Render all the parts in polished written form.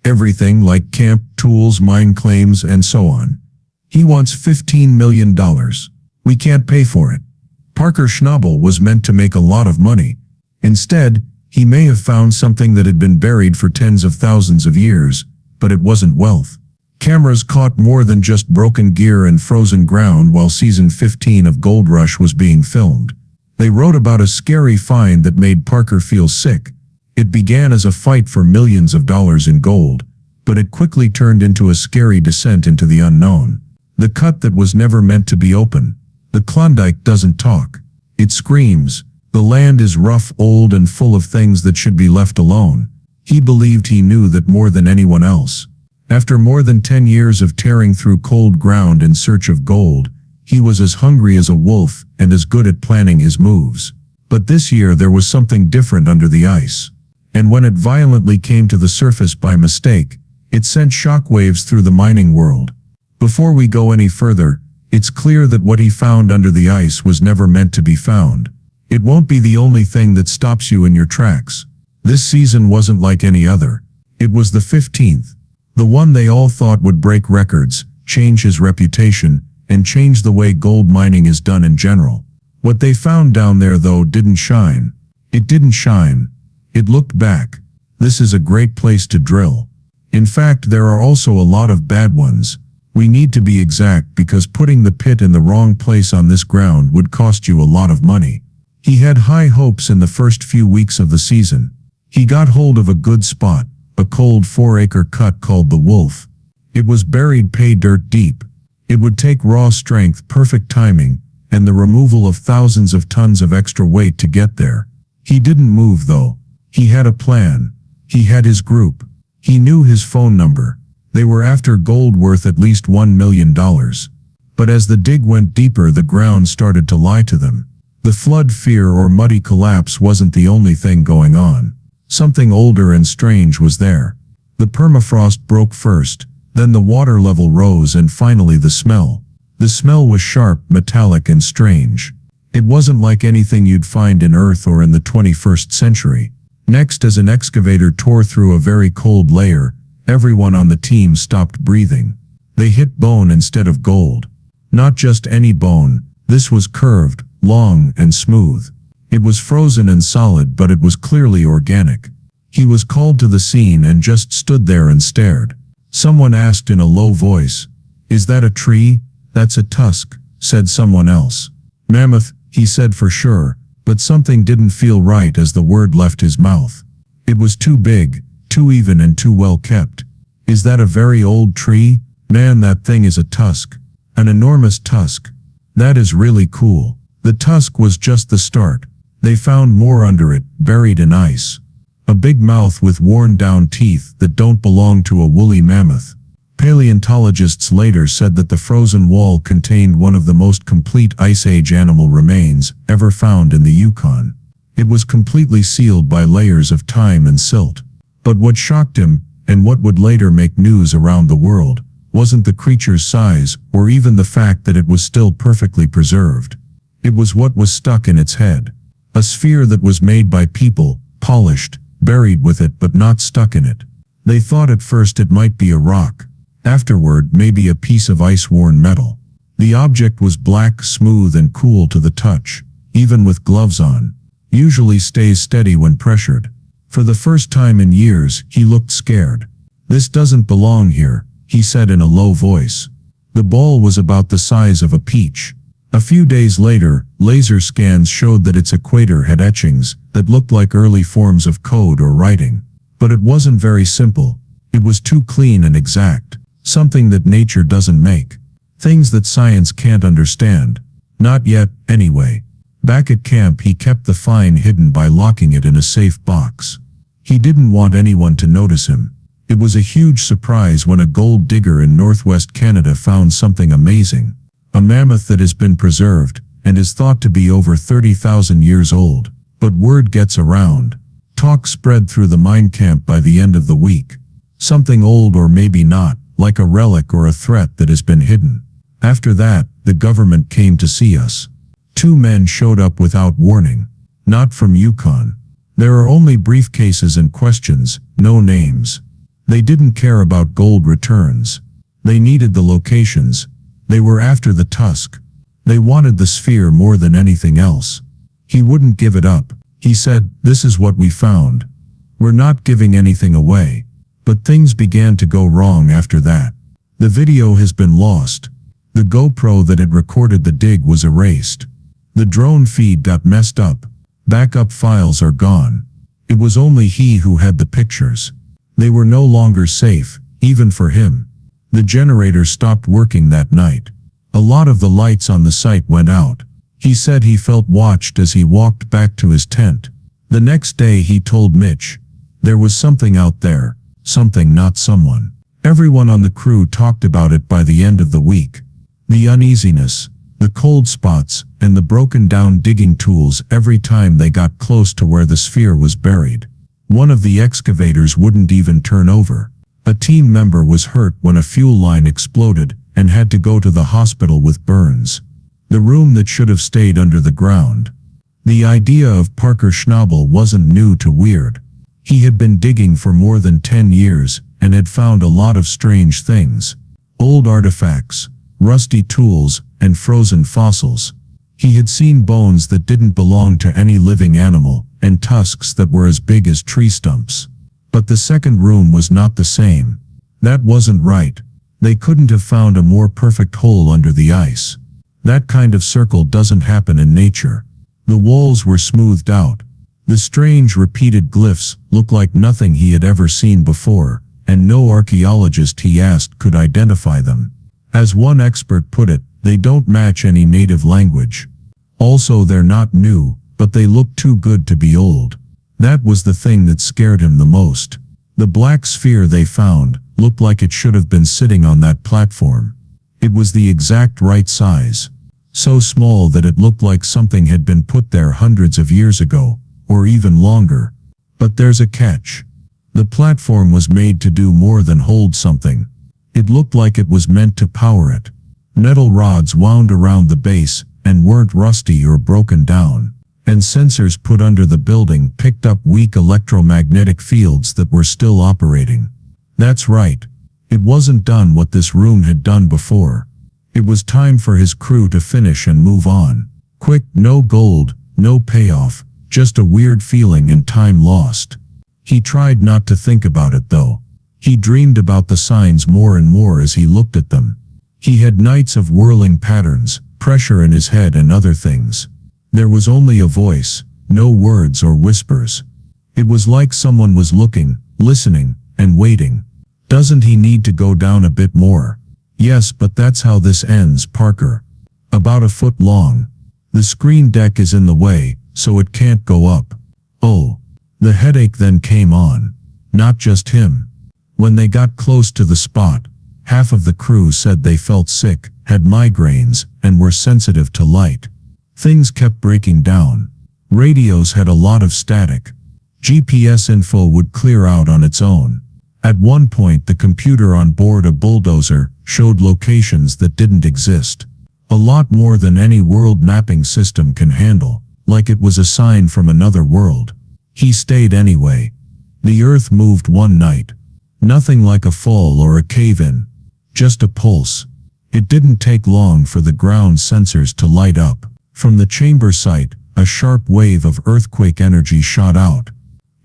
Everything like camp, tools, mine claims, and so on. He wants $15 million. We can't pay for it. Parker Schnabel was meant to make a lot of money. Instead, he may have found something that had been buried for tens of thousands of years, but it wasn't wealth. Cameras caught more than just broken gear and frozen ground while season 15 of Gold Rush was being filmed. They wrote about a scary find that made Parker feel sick. It began as a fight for millions of dollars in gold, but it quickly turned into a scary descent into the unknown. The cut that was never meant to be open. The Klondike doesn't talk. It screams. The land is rough, old, and full of things that should be left alone. He believed he knew that more than anyone else. After more than 10 years of tearing through cold ground in search of gold, he was as hungry as a wolf and as good at planning his moves. But this year there was something different under the ice. And when it violently came to the surface by mistake, it sent shockwaves through the mining world. Before we go any further, it's clear that what he found under the ice was never meant to be found. It won't be the only thing that stops you in your tracks. This season wasn't like any other. It was the 15th. The one they all thought would break records, change his reputation, and change the way gold mining is done in general. What they found down there, though, didn't shine. It didn't shine. It looked back. This is a great place to drill. In fact, there are also a lot of bad ones. We need to be exact because putting the pit in the wrong place on this ground would cost you a lot of money. He had high hopes in the first few weeks of the season. He got hold of a good spot, a cold 4-acre cut called the Wolf. It was buried pay dirt deep. It would take raw strength, perfect timing, and the removal of thousands of tons of extra weight to get there. He didn't move though. He had a plan. He had his group. He knew his phone number. They were after gold worth at least $1 million. But as the dig went deeper, the ground started to lie to them. The flood fear or muddy collapse wasn't the only thing going on. Something older and strange was there. The permafrost broke first, then the water level rose, and finally the smell. The smell was sharp, metallic, and strange. It wasn't like anything you'd find in Earth or in the 21st century. Next, as an excavator tore through a very cold layer, everyone on the team stopped breathing. They hit bone instead of gold. Not just any bone. This was curved, long, and smooth. It was frozen and solid, but it was clearly organic. He was called to the scene and just stood there and stared. Someone asked in a low voice, "Is that a tree?" "That's a tusk," said someone else. "Mammoth," he said for sure, but something didn't feel right as the word left his mouth. It was too big, too even, and too well kept. "Is that a very old tree?" "Man, that thing is a tusk. An enormous tusk. That is really cool." The tusk was just the start. They found more under it, buried in ice. A big mouth with worn-down teeth that don't belong to a woolly mammoth. Paleontologists later said that the frozen wall contained one of the most complete Ice Age animal remains ever found in the Yukon. It was completely sealed by layers of time and silt. But what shocked him, and what would later make news around the world, wasn't the creature's size or even the fact that it was still perfectly preserved. It was what was stuck in its head. A sphere that was made by people, polished, buried with it but not stuck in it. They thought at first it might be a rock. Afterward, maybe a piece of ice-worn metal. The object was black, smooth, and cool to the touch, even with gloves on. Usually stays steady when pressured. For the first time in years, he looked scared. "This doesn't belong here," he said in a low voice. The ball was about the size of a peach. A few days later, laser scans showed that its equator had etchings that looked like early forms of code or writing. But it wasn't very simple. It was too clean and exact. Something that nature doesn't make. Things that science can't understand. Not yet, anyway. Back at camp, he kept the find hidden by locking it in a safe box. He didn't want anyone to notice him. It was a huge surprise when a gold digger in northwest Canada found something amazing. A mammoth that has been preserved and is thought to be over 30,000 years old. But word gets around. Talk spread through the mine camp by the end of the week. Something old, or maybe not, like a relic or a threat that has been hidden. After that, the government came to see us. 2 men showed up without warning. Not from Yukon. There are only briefcases and questions, no names. They didn't care about gold returns. They needed the locations. They were after the tusk. They wanted the sphere more than anything else. He wouldn't give it up. He said, "This is what we found. We're not giving anything away." But things began to go wrong after that. The video has been lost. The GoPro that had recorded the dig was erased. The drone feed got messed up. Backup files are gone. It was only he who had the pictures. They were no longer safe, even for him. The generator stopped working that night. A lot of the lights on the site went out. He said he felt watched as he walked back to his tent. The next day he told Mitch, "There was something out there, something, not someone." Everyone on the crew talked about it by the end of the week. The uneasiness, the cold spots, and the broken down digging tools every time they got close to where the sphere was buried. One of the excavators wouldn't even turn over. A team member was hurt when a fuel line exploded and had to go to the hospital with burns. The room that should have stayed under the ground. The idea of Parker Schnabel wasn't new to Weird. He had been digging for more than 10 years and had found a lot of strange things. Old artifacts, rusty tools, and frozen fossils. He had seen bones that didn't belong to any living animal, and tusks that were as big as tree stumps. But the second room was not the same. That wasn't right. They couldn't have found a more perfect hole under the ice. That kind of circle doesn't happen in nature. The walls were smoothed out. The strange repeated glyphs looked like nothing he had ever seen before, and no archaeologist he asked could identify them. As one expert put it, they don't match any native language. Also, they're not new, but they look too good to be old. That was the thing that scared him the most. The black sphere they found looked like it should have been sitting on that platform. It was the exact right size. So small that it looked like something had been put there hundreds of years ago, or even longer. But there's a catch. The platform was made to do more than hold something. It looked like it was meant to power it. Metal rods wound around the base and weren't rusty or broken down. And sensors put under the building picked up weak electromagnetic fields that were still operating. That's right. It wasn't done what this room had done before. It was time for his crew to finish and move on. Quick, no gold, no payoff, just a weird feeling and time lost. He tried not to think about it though. He dreamed about the signs more and more as he looked at them. He had nights of whirling patterns, pressure in his head and other things. There was only a voice, no words or whispers. It was like someone was looking, listening, and waiting. Doesn't he need to go down a bit more? Yes, but that's how this ends, Parker. About a foot long. The screen deck is in the way, so it can't go up. Oh. The headache then came on. Not just him. When they got close to the spot, half of the crew said they felt sick, had migraines, and were sensitive to light. Things kept breaking down. Radios had a lot of static. GPS info would clear out on its own. At one point, the computer on board a bulldozer showed locations that didn't exist. A lot more than any world mapping system can handle, like it was a sign from another world. He stayed anyway. The earth moved one night. Nothing like a fall or a cave-in. Just a pulse. It didn't take long for the ground sensors to light up. From the chamber site, a sharp wave of earthquake energy shot out.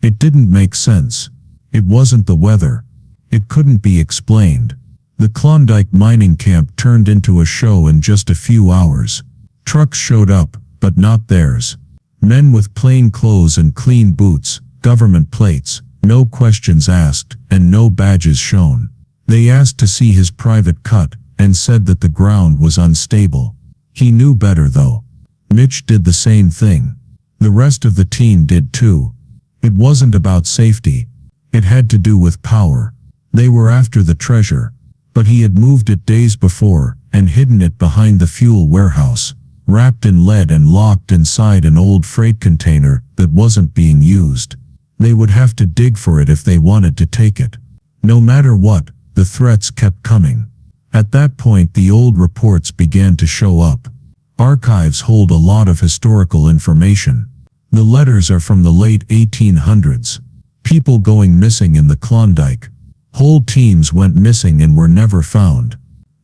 It didn't make sense. It wasn't the weather. It couldn't be explained. The Klondike mining camp turned into a show in just a few hours. Trucks showed up, but not theirs. Men with plain clothes and clean boots, government plates, no questions asked, and no badges shown. They asked to see his private cut, and said that the ground was unstable. He knew better though. Mitch did the same thing. The rest of the team did too. It wasn't about safety. It had to do with power. They were after the treasure. But he had moved it days before, and hidden it behind the fuel warehouse, wrapped in lead and locked inside an old freight container that wasn't being used. They would have to dig for it if they wanted to take it. No matter what, the threats kept coming. At that point, the old reports began to show up. Archives hold a lot of historical information. The letters are from the late 1800s. People going missing in the Klondike. Whole teams went missing and were never found.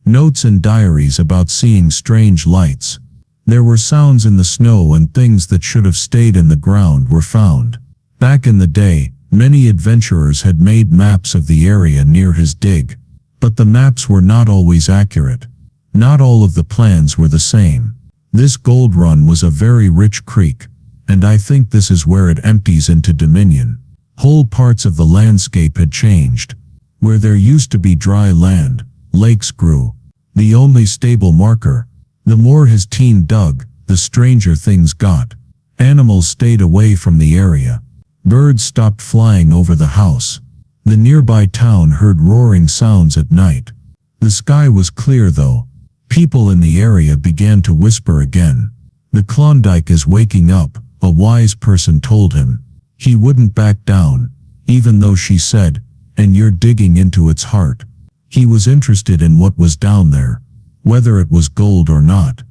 Notes and diaries about seeing strange lights. There were sounds in the snow and things that should have stayed in the ground were found. Back in the day, many adventurers had made maps of the area near his dig. But the maps were not always accurate. Not all of the plans were the same. This gold run was a very rich creek, and I think this is where it empties into Dominion. Whole parts of the landscape had changed. Where there used to be dry land, lakes grew. The only stable marker. The more his team dug, the stranger things got. Animals stayed away from the area. Birds stopped flying over the house. The nearby town heard roaring sounds at night. The sky was clear though. People in the area began to whisper again. The Klondike is waking up, a wise person told him. He wouldn't back down, even though she said, and you're digging into its heart. He was interested in what was down there, whether it was gold or not.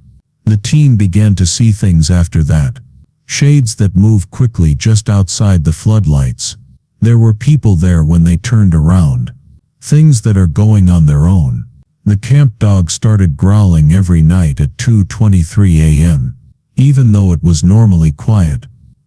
The team began to see things after that. Shades that moved quickly just outside the floodlights. There were people there when they turned around. Things that are going on their own. The camp dog started growling every night at 2:23 a.m., even though it was normally quiet.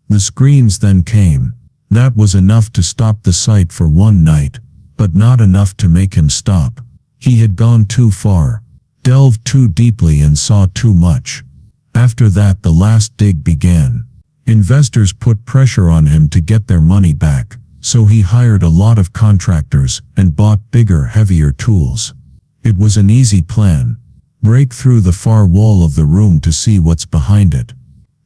The screams then came. That was enough to stop the sight for one night, but not enough to make him stop. He had gone too far, delved too deeply and saw too much. After that the last dig began. Investors put pressure on him to get their money back, so he hired a lot of contractors and bought bigger, heavier tools. It was an easy plan. Break through the far wall of the room to see what's behind it.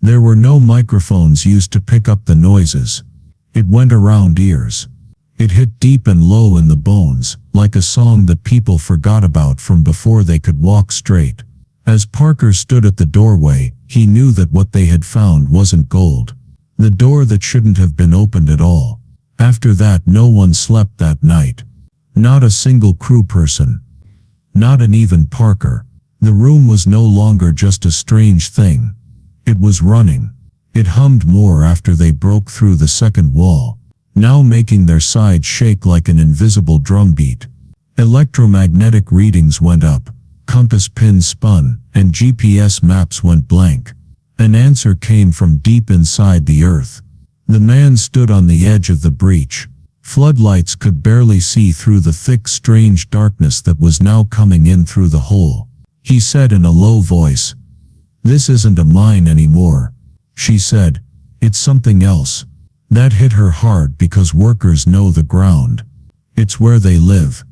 There were no microphones used to pick up the noises. It went around ears. It hit deep and low in the bones, like a song that people forgot about from before they could walk straight. As Parker stood at the doorway, he knew that what they had found wasn't gold. The door that shouldn't have been opened at all. After that no one slept that night. Not a single crew person. Not an even Parker. The room was no longer just a strange thing. It was running. It hummed more after they broke through the second wall, now making their sides shake like an invisible drumbeat. Electromagnetic readings went up, compass pins spun, and GPS maps went blank. An answer came from deep inside the earth. The man stood on the edge of the breach. Floodlights could barely see through the thick, strange darkness that was now coming in through the hole. He said in a low voice, "This isn't a mine anymore." She said, "It's something else." That hit her hard because workers know the ground. It's where they live.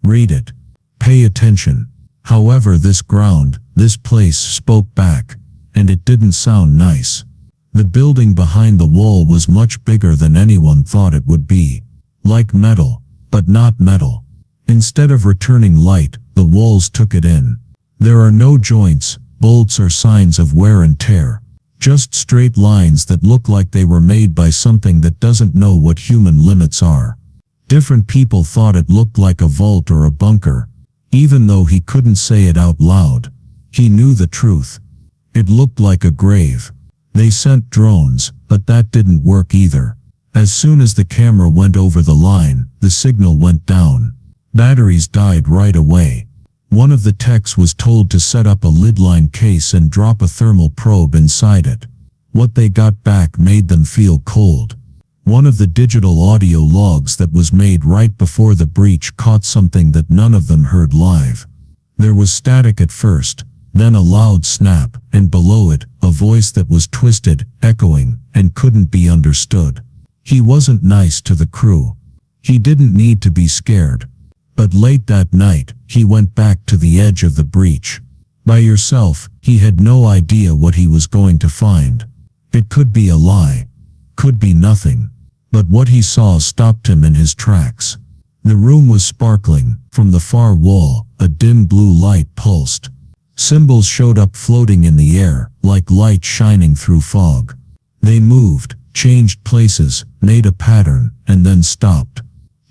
Read it. Pay attention. However, this ground, this place spoke back, and it didn't sound nice. The building behind the wall was much bigger than anyone thought it would be. Like metal, but not metal. Instead of returning light, the walls took it in. There are no joints, bolts or signs of wear and tear. Just straight lines that look like they were made by something that doesn't know what human limits are. Different people thought it looked like a vault or a bunker. Even though he couldn't say it out loud, he knew the truth. It looked like a grave. They sent drones, but that didn't work either. As soon as the camera went over the line, the signal went down. Batteries died right away. One of the techs was told to set up a lid-line case and drop a thermal probe inside it. What they got back made them feel cold. One of the digital audio logs that was made right before the breach caught something that none of them heard live. There was static at first, then a loud snap, and below it, a voice that was twisted, echoing, and couldn't be understood. He wasn't nice to the crew. He didn't need to be scared. But late that night, he went back to the edge of the breach. By yourself, he had no idea what he was going to find. It could be a lie. Could be nothing. But what he saw stopped him in his tracks. The room was sparkling. From the far wall, a dim blue light pulsed. Symbols showed up floating in the air, like light shining through fog. They moved, changed places, made a pattern, and then stopped.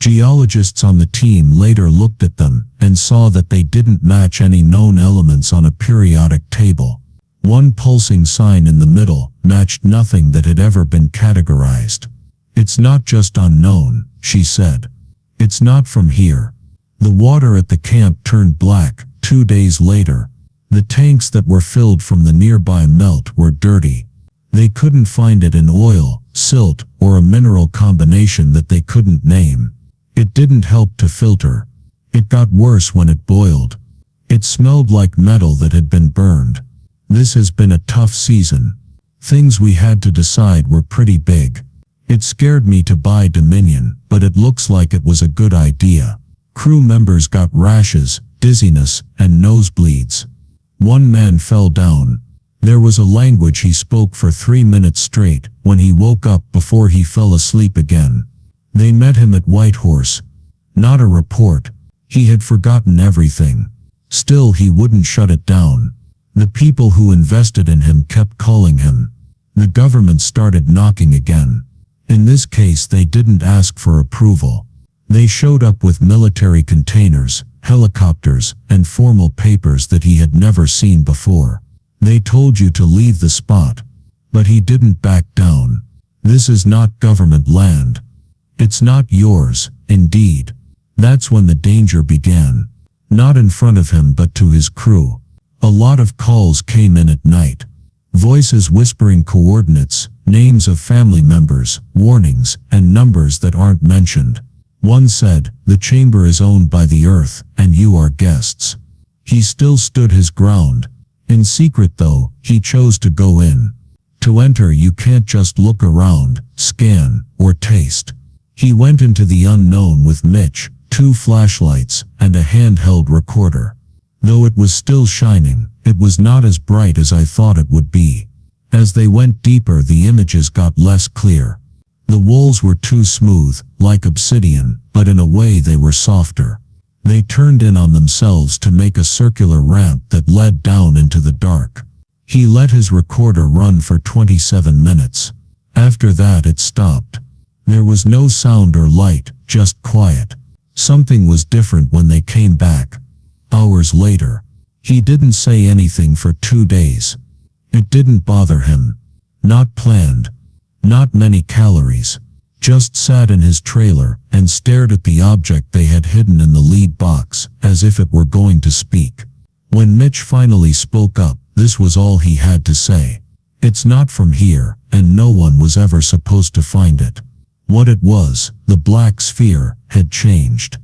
Geologists on the team later looked at them and saw that they didn't match any known elements on a periodic table. One pulsing sign in the middle matched nothing that had ever been categorized. "It's not just unknown," she said. It's not from here. The water at the camp turned black 2 days later. The tanks that were filled from the nearby melt were dirty. They couldn't find it in oil, silt, or a mineral combination that they couldn't name. It didn't help to filter. It got worse when it boiled. It smelled like metal that had been burned. This has been a tough season. Things we had to decide were pretty big. It scared me to buy Dominion, but it looks like it was a good idea. Crew members got rashes, dizziness, and nosebleeds. One man fell down. There was a language he spoke for 3 minutes straight when he woke up before he fell asleep again. They met him at Whitehorse. Not a report. He had forgotten everything. Still, he wouldn't shut it down. The people who invested in him kept calling him. The government started knocking again. In this case, they didn't ask for approval. They showed up with military containers, helicopters, and formal papers that he had never seen before. They told you to leave the spot. But he didn't back down. This is not government land. It's not yours, indeed. That's when the danger began. Not in front of him but to his crew. A lot of calls came in at night. Voices whispering coordinates, names of family members, warnings, and numbers that aren't mentioned. One said, "The chamber is owned by the earth, and you are guests." He still stood his ground. In secret though, he chose to go in. To enter, you can't just look around, scan, or taste. He went into the unknown with Mitch, 2 flashlights, and a handheld recorder. Though it was still shining, it was not as bright as I thought it would be. As they went deeper, the images got less clear. The walls were too smooth, like obsidian, but in a way they were softer. They turned in on themselves to make a circular ramp that led down into the dark. He let his recorder run for 27 minutes. After that it stopped. There was no sound or light, just quiet. Something was different when they came back. Hours later. He didn't say anything for 2 days. It didn't bother him. Not planned. Not many calories. Just sat in his trailer and stared at the object they had hidden in the lead box, as if it were going to speak. When Mitch finally spoke up, this was all he had to say. It's not from here, and no one was ever supposed to find it. What it was, the black sphere, had changed.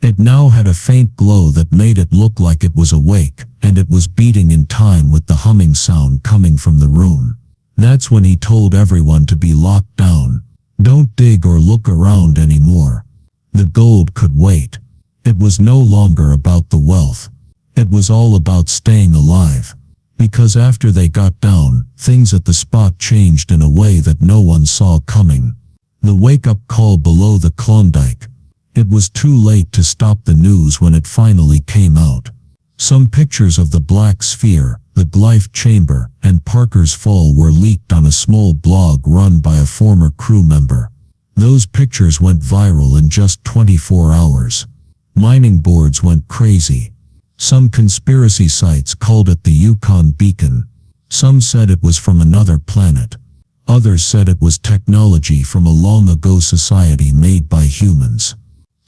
It now had a faint glow that made it look like it was awake, and it was beating in time with the humming sound coming from the room. That's when he told everyone to be locked down. Don't dig or look around anymore. The gold could wait. It was no longer about the wealth. It was all about staying alive. Because after they got down, things at the spot changed in a way that no one saw coming. The wake-up call below the Klondike. It was too late to stop the news when it finally came out. Some pictures of the black sphere, the Glyph chamber, and Parker's fall were leaked on a small blog run by a former crew member. Those pictures went viral in just 24 hours. Mining boards went crazy. Some conspiracy sites called it the Yukon Beacon. Some said it was from another planet. Others said it was technology from a long-ago society made by humans.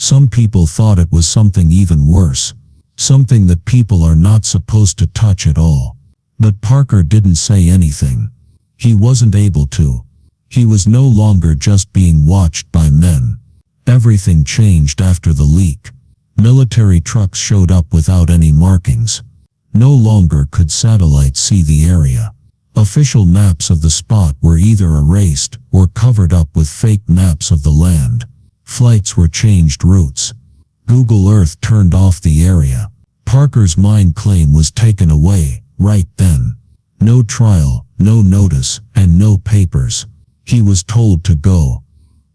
Some people thought it was something even worse. Something that people are not supposed to touch at all. But Parker didn't say anything. He wasn't able to. He was no longer just being watched by men. Everything changed after the leak. Military trucks showed up without any markings. No longer could satellites see the area. Official maps of the spot were either erased or covered up with fake maps of the land. Flights were changed routes. Google Earth turned off the area. Parker's mine claim was taken away, right then. No trial, no notice, and no papers. He was told to go.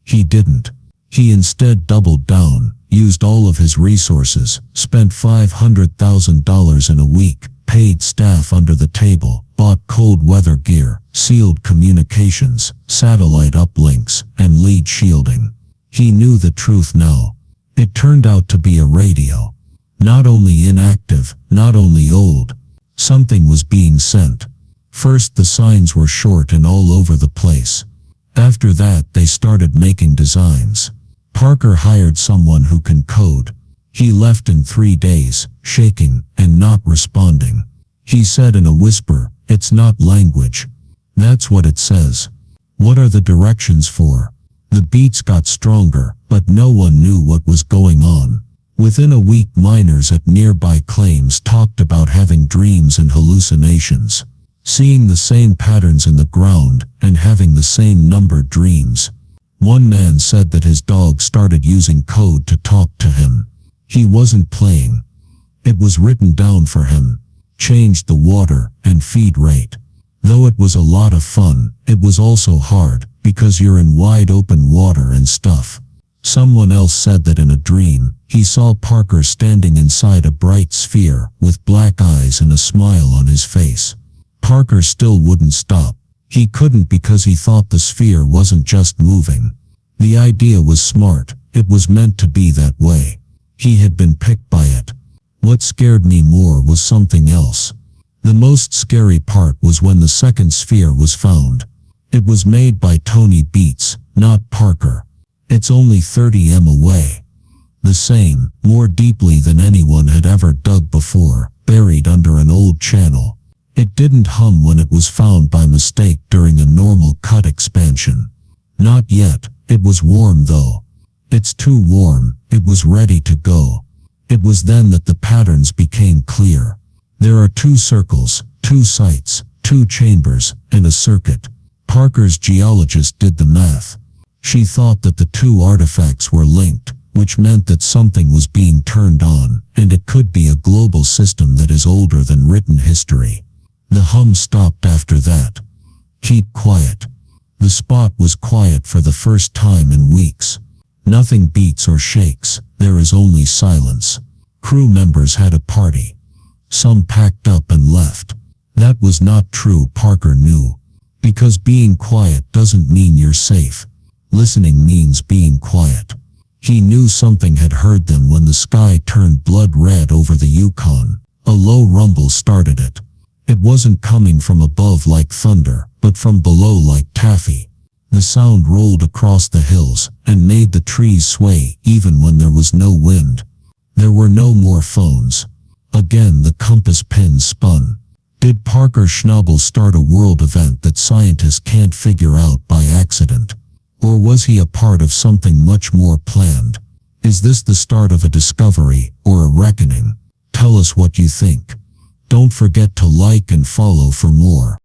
He didn't. He instead doubled down, used all of his resources, spent $500,000 in a week, paid staff under the table, bought cold weather gear, sealed communications, satellite uplinks, and lead shielding. He knew the truth now. It turned out to be a radio. Not only inactive, not only old. Something was being sent. First the signs were short and all over the place. After that they started making designs. Parker hired someone who can code. He left in 3 days, shaking and not responding. He said in a whisper, "It's not language. That's what it says. What are the directions for?" The beats got stronger, but no one knew what was going on. Within a week, miners at nearby claims talked about having dreams and hallucinations, seeing the same patterns in the ground and having the same numbered dreams. One man said that his dog started using code to talk to him. He wasn't playing. It was written down for him. Changed the water and feed rate. Though it was a lot of fun, it was also hard, because you're in wide open water and stuff. Someone else said that in a dream, he saw Parker standing inside a bright sphere, with black eyes and a smile on his face. Parker still wouldn't stop. He couldn't because he thought the sphere wasn't just moving. The idea was smart. It was meant to be that way. He had been picked by it. What scared me more was something else. The most scary part was when the second sphere was found. It was made by Tony Beats, not Parker. It's only 30 m away. The same, more deeply than anyone had ever dug before, buried under an old channel. It didn't hum when it was found by mistake during a normal cut expansion. Not yet. It was warm though. It's too warm. It was ready to go. It was then that the patterns became clear. There are 2 circles, 2 sites, 2 chambers, and a circuit. Parker's geologist did the math. She thought that the 2 artifacts were linked, which meant that something was being turned on, and it could be a global system that is older than written history. The hum stopped after that. Keep quiet. The spot was quiet for the first time in weeks. Nothing beats or shakes. There is only silence. Crew members had a party. Some packed up and left. That was not true, Parker knew. Because being quiet doesn't mean you're safe. Listening means being quiet. He knew something had heard them when the sky turned blood red over the Yukon. A low rumble started it. It wasn't coming from above like thunder, but from below like taffy. The sound rolled across the hills and made the trees sway even when there was no wind. There were no more phones. Again the compass pins spun. Did Parker Schnabel start a world event that scientists can't figure out by accident? Or was he a part of something much more planned? Is this the start of a discovery or a reckoning? Tell us what you think. Don't forget to like and follow for more.